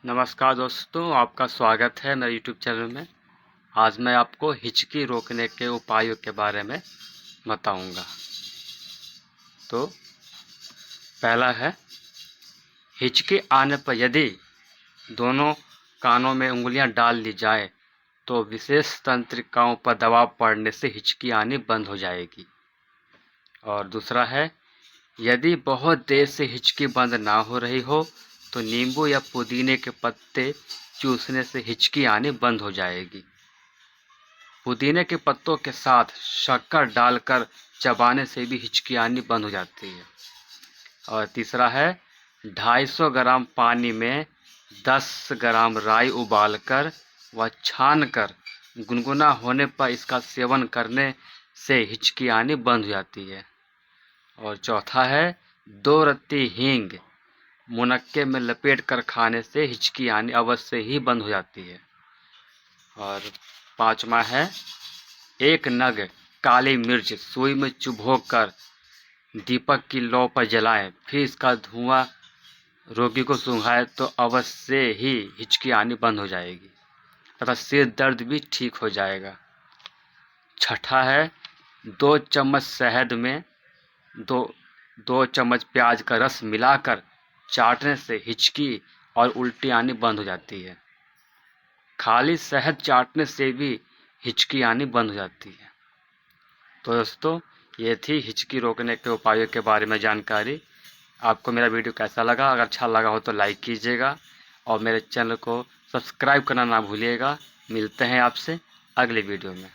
नमस्कार दोस्तों, आपका स्वागत है मेरे यूट्यूब चैनल में। आज मैं आपको हिचकी रोकने के उपायों के बारे में बताऊंगा। तो पहला है, हिचकी आने पर यदि दोनों कानों में उंगलियां डाल ली जाए तो विशेष तंत्रिकाओं पर दबाव पड़ने से हिचकी आनी बंद हो जाएगी। और दूसरा है, यदि बहुत देर से हिचकी बंद ना हो रही हो तो नींबू या पुदीने के पत्ते चूसने से हिचकी आनी बंद हो जाएगी। पुदीने के पत्तों के साथ शक्कर डालकर चबाने से भी हिचकी आनी बंद हो जाती है। और तीसरा है, 250 ग्राम पानी में 10 ग्राम राई उबालकर व छानकर गुनगुना होने पर इसका सेवन करने से हिचकी आनी बंद हो जाती है। और चौथा है, 2 रत्ती हींग मुनक्के में लपेट कर खाने से हिचकी आनी अवश्य ही बंद हो जाती है। और पांचवा है, 1 नग काली मिर्च सुई में चुभोकर दीपक की लौ पर जलाएं, फिर इसका धुआं रोगी को सूंघाए तो अवश्य ही हिचकी आनी बंद हो जाएगी तथा सिर दर्द भी ठीक हो जाएगा। छठा है, 2 चम्मच शहद में दो चम्मच प्याज का रस मिलाकर चाटने से हिचकी और उल्टी आनी बंद हो जाती है। खाली शहद चाटने से भी हिचकी आनी बंद हो जाती है। तो दोस्तों, ये थी हिचकी रोकने के उपायों के बारे में जानकारी। आपको मेरा वीडियो कैसा लगा? अगर अच्छा लगा हो तो लाइक कीजिएगा और मेरे चैनल को सब्सक्राइब करना ना भूलिएगा। मिलते हैं आपसे अगले वीडियो में।